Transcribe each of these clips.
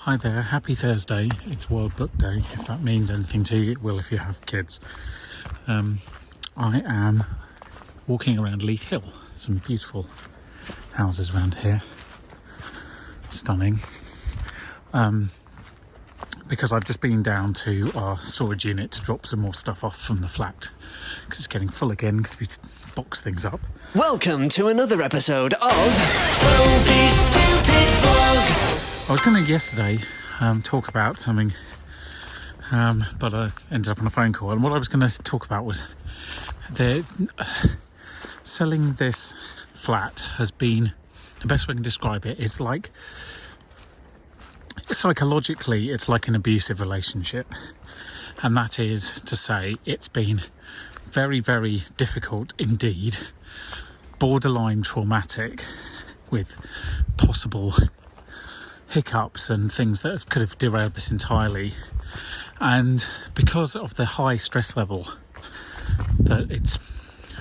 Hi there, happy Thursday. It's World Book Day, if that means anything to you. It will if you have kids. I am walking around Leith Hill. Some beautiful houses around here. Stunning. Because I've just been down to our storage unit to drop some more stuff off from the flat. Because it's getting full again because we box things up. Welcome to another episode of Toby's Stupid Vlog. I was going to yesterday talk about something, but I ended up on a phone call. And what I was going to talk about was selling this flat has been, the best way I can describe it is like, psychologically, it's like an abusive relationship. And that is to say, it's been very, very difficult indeed, borderline traumatic, with possible hiccups and things that could have derailed this entirely. And because of the high stress level that it's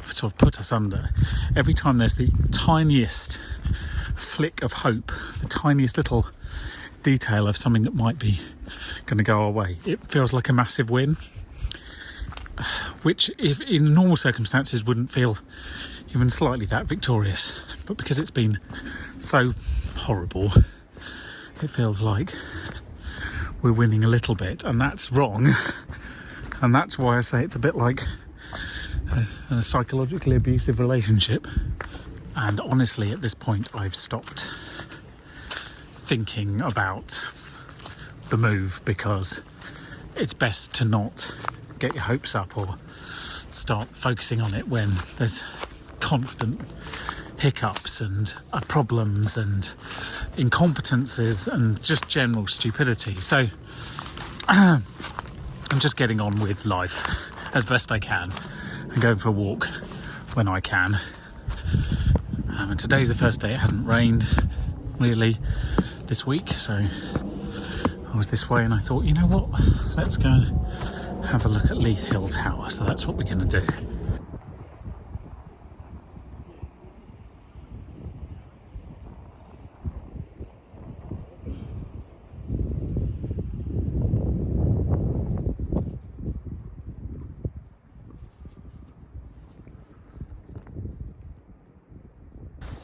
sort of put us under, every time there's the tiniest flick of hope, the tiniest little detail of something that might be going to go our way, it feels like a massive win, which if in normal circumstances wouldn't feel even slightly that victorious, but because it's been so horrible, it feels like we're winning a little bit, and that's wrong. And that's why I say it's a bit like a psychologically abusive relationship. And honestly, at this point, I've stopped thinking about the move, because it's best to not get your hopes up or start focusing on it when there's constant hiccups and problems and incompetences and just general stupidity. So I'm just getting on with life as best I can and going for a walk when I can. And today's the first day it hasn't rained really this week, so I was this way and I thought, you know what, let's go and have a look at Leith Hill Tower. So that's what we're going to do.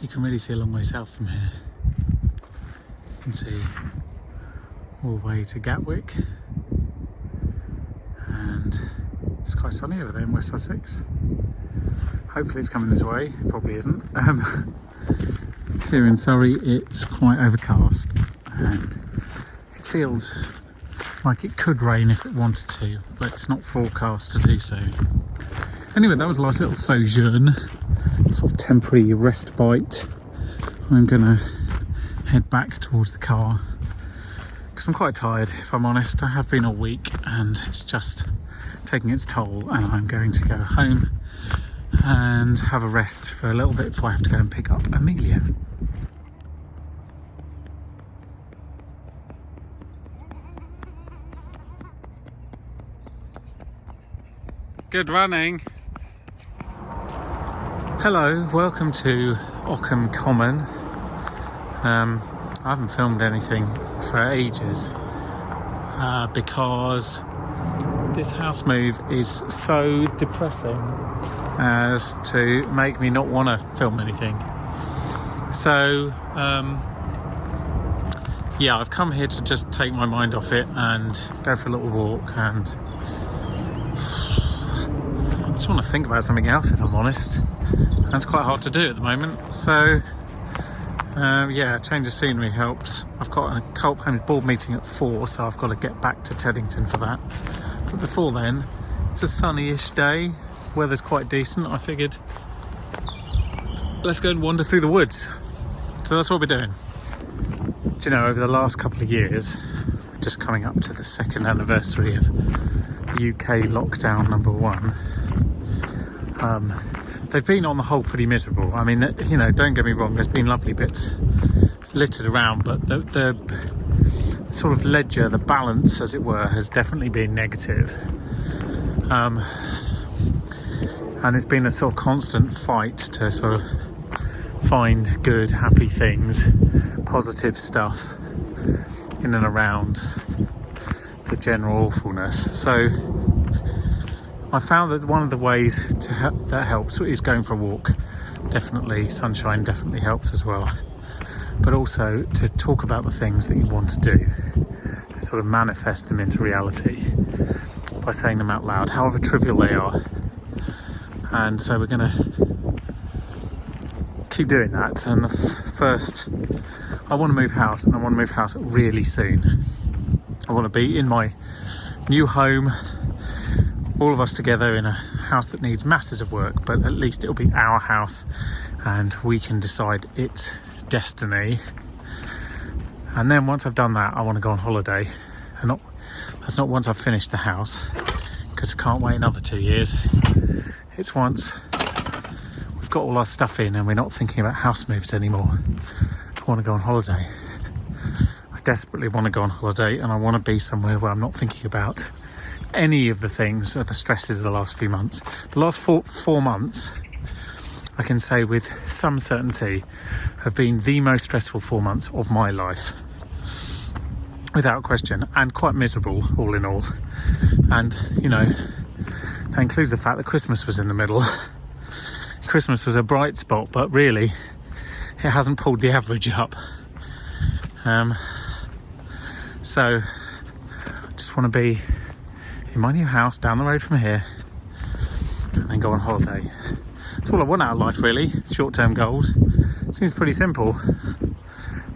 You can really see a long way south from here. You can see all the way to Gatwick, and it's quite sunny over there in West Sussex. Hopefully it's coming this way, it probably isn't. Here in Surrey it's quite overcast and it feels like it could rain if it wanted to, but it's not forecast to do so. Anyway, that was a nice little sojourn, sort of temporary respite. I'm gonna head back towards the car because I'm quite tired, if I'm honest. I have been all week and it's just taking its toll, and I'm going to go home and have a rest for a little bit before I have to go and pick up Amelia. Good running. Hello, welcome to Ockham Common. I haven't filmed anything for ages because this house move is so depressing as to make me not want to film anything. So yeah, I've come here to just take my mind off it and go for a little walk, and I just want to think about something else, if I'm honest. And it's quite hard to do at the moment, so yeah, change of scenery helps. I've got a Co-op Homes board meeting at 4, so I've got to get back to Teddington for that. But before then, it's a sunny-ish day, weather's quite decent. I figured let's go and wander through the woods. So that's what we're doing. Do you know, over the last couple of years, just coming up to the 2nd anniversary of UK lockdown number 1, they've been on the whole pretty miserable. I mean, you know, don't get me wrong, there's been lovely bits littered around, but the sort of ledger, the balance as it were, has definitely been negative. And it's been a sort of constant fight to sort of find good, happy things, positive stuff in and around the general awfulness. So I found that one of the ways that helps is going for a walk. Definitely, sunshine definitely helps as well. But also to talk about the things that you want to do, to sort of manifest them into reality by saying them out loud, however trivial they are. And so we're going to keep doing that. And first, I want to move house, and I want to move house really soon. I want to be in my new home, all of us together in a house that needs masses of work, but at least it'll be our house and we can decide its destiny. And then once I've done that, I want to go on holiday. And that's not once I've finished the house, because I can't wait another 2 years. It's once we've got all our stuff in and we're not thinking about house moves anymore. I want to go on holiday. I desperately want to go on holiday, and I want to be somewhere where I'm not thinking about any of the things or the stresses of the last few months. The last four months, I can say with some certainty, have been the most stressful 4 months of my life, without question, and quite miserable all in all. And you know, that includes the fact that Christmas was in the middle. Christmas was a bright spot, but really it hasn't pulled the average up. So I just want to be in my new house down the road from here and then go on holiday. That's all I want out of life, really. Short-term goals. Seems pretty simple,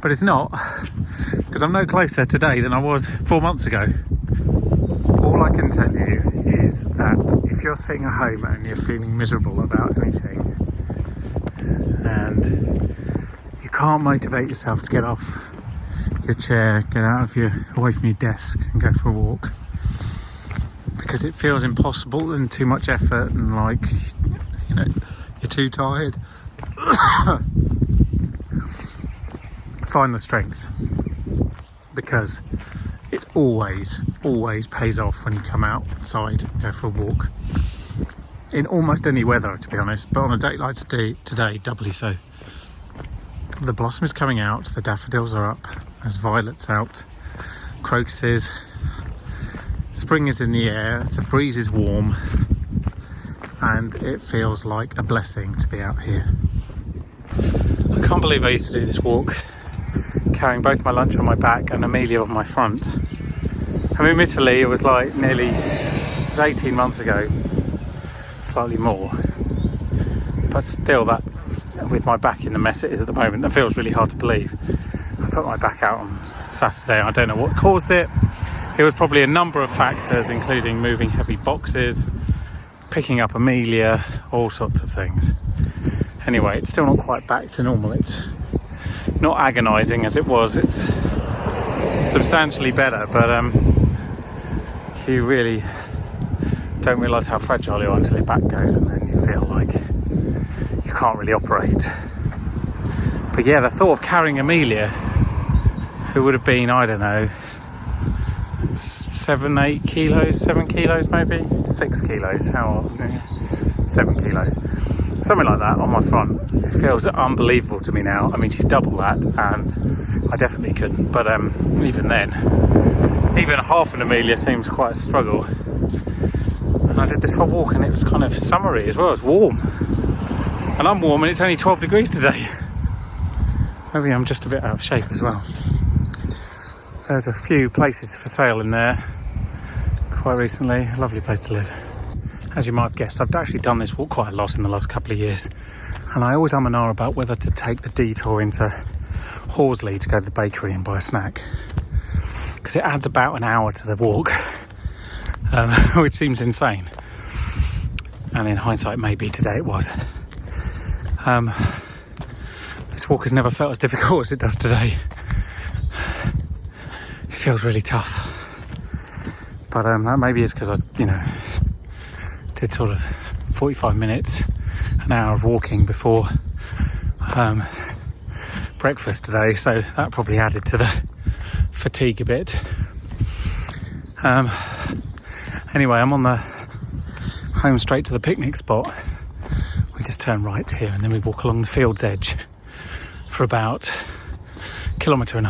but it's not, because I'm no closer today than I was 4 months ago. All I can tell you is that if you're sitting at home and you're feeling miserable about anything, and you can't motivate yourself to get off your chair, get away from your desk and go for a walk, because it feels impossible and too much effort, and like, you know, you're too tired. Find the strength, because it always pays off when you come outside and go for a walk. In almost any weather, to be honest, but on a day like today, doubly so. The blossom is coming out, the daffodils are up, there's violets out, crocuses. Spring is in the air, the breeze is warm, and it feels like a blessing to be out here. I can't believe I used to do this walk carrying both my lunch on my back and Amelia on my front. I mean, admittedly, it was 18 months ago, slightly more, but still, that with my back in the mess it is at the moment, that feels really hard to believe. I put my back out on Saturday. I don't know what caused it. It was probably a number of factors, including moving heavy boxes, picking up Amelia, all sorts of things. Anyway, it's still not quite back to normal. It's not agonising as it was. It's substantially better, but you really don't realise how fragile you are until your back goes, and then you feel like you can't really operate. But yeah, the thought of carrying Amelia, who would have been, I don't know, 7 kilos maybe, 6 kilos, 7 kilos, something like that, on my front. It feels unbelievable to me now. I mean, she's double that, and I definitely couldn't, but even then, even half an Amelia seems quite a struggle. And I did this whole walk, and it was kind of summery as well. It's warm, and I'm warm, and it's only 12 degrees today. Maybe I'm just a bit out of shape as well. There's a few places for sale in there quite recently. A lovely place to live. As you might have guessed, I've actually done this walk quite a lot in the last couple of years, and I always and ah about whether to take the detour into Horsley to go to the bakery and buy a snack, because it adds about an hour to the walk, which seems insane, and in hindsight maybe today it was. This walk has never felt as difficult as it does today. It feels really tough, but that maybe is because I did sort of 45 minutes, an hour of walking before breakfast today, so that probably added to the fatigue a bit. Anyway, I'm on the home straight to the picnic spot. We just turn right here, and then we walk along the field's edge for about 1.5 kilometres.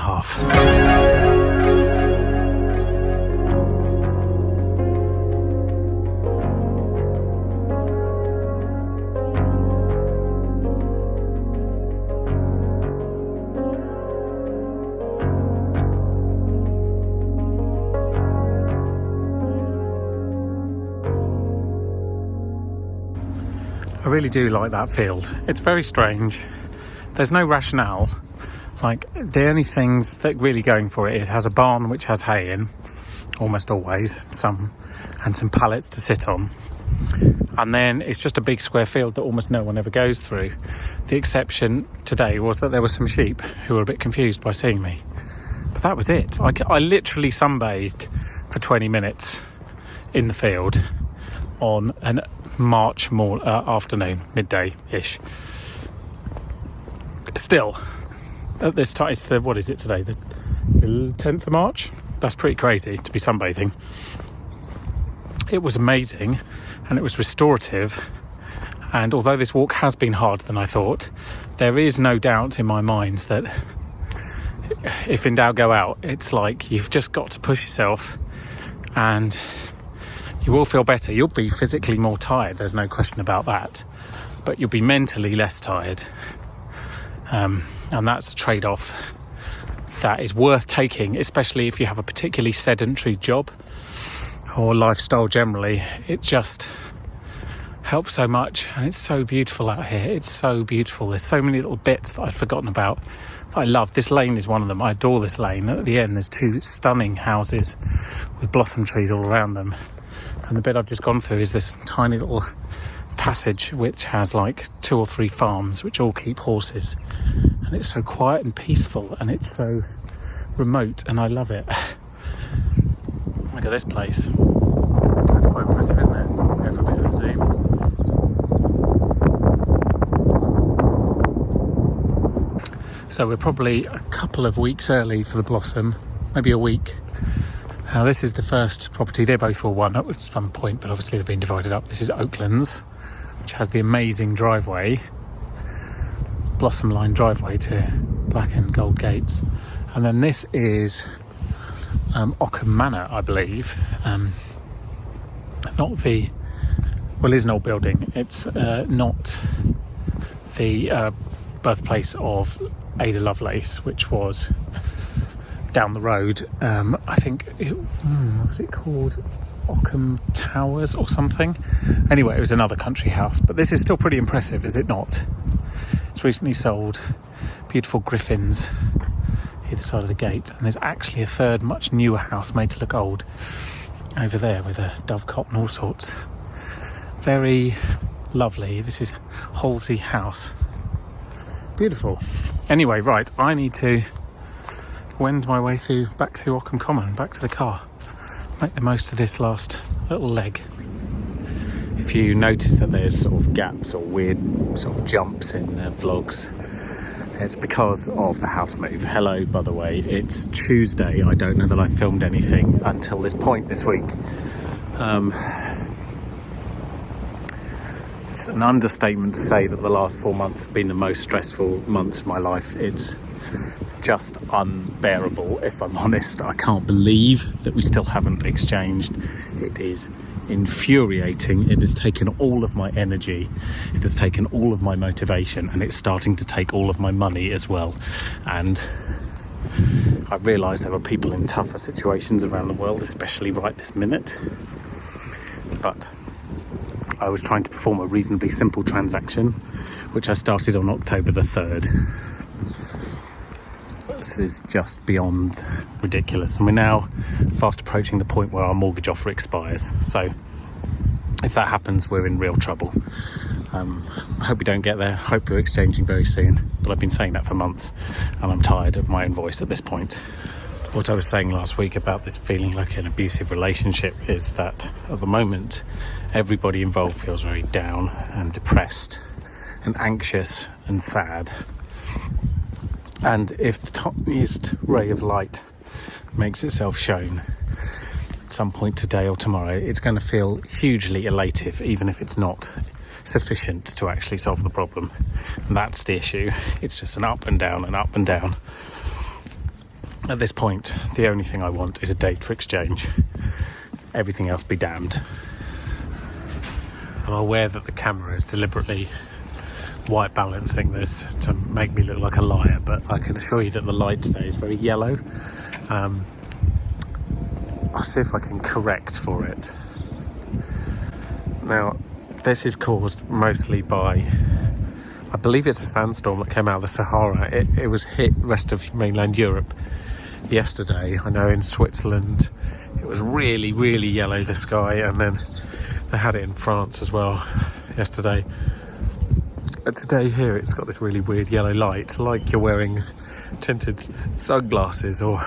really do like that field. It's very strange. There's no rationale. Like, the only things that really going for it is has a barn which has hay in, almost always, some pallets to sit on. And then it's just a big square field that almost no one ever goes through. The exception today was that there were some sheep who were a bit confused by seeing me. But that was it. I literally sunbathed for 20 minutes in the field on a March afternoon, midday-ish. Still, at this time, it's what is it today? The 10th of March? That's pretty crazy to be sunbathing. It was amazing and it was restorative. And although this walk has been harder than I thought, there is no doubt in my mind that if in doubt, go out. It's like you've just got to push yourself and you will feel better. You'll be physically more tired, there's no question about that. But you'll be mentally less tired. And that's a trade-off that is worth taking, especially if you have a particularly sedentary job or lifestyle generally. It just helps so much, and it's so beautiful out here. It's so beautiful. There's so many little bits that I'd forgotten about that I love. This lane is one of them. I adore this lane. At the end, there's two stunning houses with blossom trees all around them. And the bit I've just gone through is this tiny little passage which has like 2 or 3 farms which all keep horses. And it's so quiet and peaceful, and it's so remote, and I love it. Look at this place. That's quite impressive, isn't it? Go for a bit of a zoom. So we're probably a couple of weeks early for the blossom, maybe a week. Now this is the first property. They both were one at some point, but obviously they've been divided up. This is Oaklands, which has the amazing driveway, blossom line driveway to black and gold gates. And then this is Ockham Manor, I believe. Not the, well, it is an old building. It's not the birthplace of Ada Lovelace, which was down the road. I think what was it called? Ockham Towers or something. Anyway, it was another country house, but this is still pretty impressive, is it not? It's recently sold. Beautiful griffins either side of the gate, and there's actually a third, much newer house made to look old over there with a dovecot and all sorts. Very lovely. This is Halsey House. Beautiful. Anyway, right, I need to wend my way back through Ockham Common, back to the car. Make the most of this last little leg. If you notice that there's sort of gaps or weird sort of jumps in the vlogs, it's because of the house move. Hello, by the way, it's Tuesday. I don't know that I filmed anything until this point this week. It's an understatement to say that the last 4 months have been the most stressful months of my life. It's just unbearable, if I'm honest. I can't believe that we still haven't exchanged. It is infuriating. It has taken all of my energy, it has taken all of my motivation, and it's starting to take all of my money as well. And I realise there are people in tougher situations around the world, especially right this minute, but I was trying to perform a reasonably simple transaction which I started on October the 3rd. This is just beyond ridiculous, and we're now fast approaching the point where our mortgage offer expires. So if that happens, we're in real trouble. I hope we don't get there. I hope we're exchanging very soon, but I've been saying that for months and I'm tired of my own voice at this point. What I was saying last week about this feeling like an abusive relationship is that at the moment everybody involved feels very down and depressed and anxious and sad. And if the tiniest ray of light makes itself shown at some point today or tomorrow, it's going to feel hugely elative, even if it's not sufficient to actually solve the problem. And that's the issue. It's just an up and down and up and down. At this point, the only thing I want is a date for exchange. Everything else be damned. I'm aware that the camera is deliberately white balancing this to make me look like a liar, but I can assure you that the light today is very yellow. I'll see if I can correct for it. Now, this is caused mostly by, I believe it's a sandstorm that came out of the Sahara. It was hit rest of mainland Europe yesterday. I know in Switzerland it was really, really yellow, the sky, and then they had it in France as well yesterday. Today here it's got this really weird yellow light, like you're wearing tinted sunglasses, or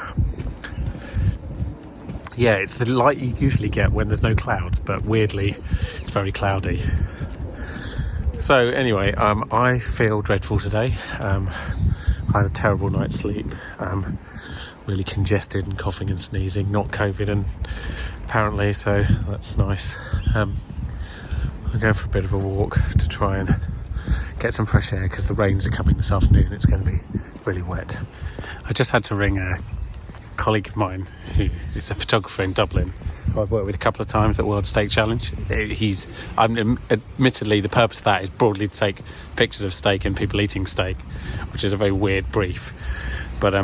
yeah, it's the light you usually get when there's no clouds, but weirdly it's very cloudy. So anyway, I feel dreadful today. I had a terrible night's sleep, really congested and coughing and sneezing, not COVID and apparently, so that's nice. I'm going for a bit of a walk to try and get some fresh air because the rains are coming this afternoon. It's going to be really wet. I just had to ring a colleague of mine who is a photographer in Dublin, who I've worked with a couple of times at World Steak Challenge. Admittedly, the purpose of that is broadly to take pictures of steak and people eating steak, which is a very weird brief. But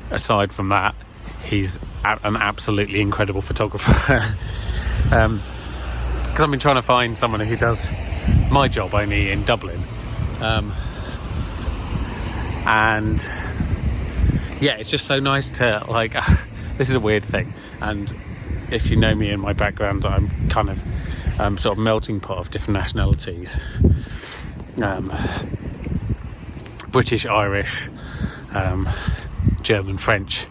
aside from that, he's an absolutely incredible photographer. Because I've been trying to find someone who does my job only in Dublin. And yeah, it's just so nice to, like, this is a weird thing, and if you know me and my background, I'm kind of sort of melting pot of different nationalities, British, Irish, German, French.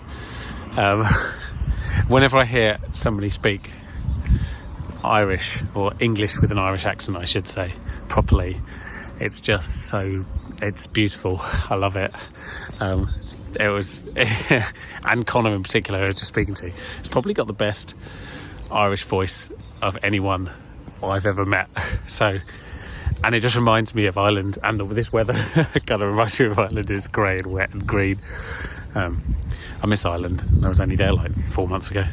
Whenever I hear somebody speak Irish, or English with an Irish accent I should say, properly, it's just so, it's beautiful. I love it. It was and Connor in particular, who I was just speaking to, he's probably got the best Irish voice of anyone I've ever met. So, and it just reminds me of Ireland, and this weather kind of reminds me of Ireland. It's grey and wet and green. I miss Ireland, and I was only there like 4 months ago.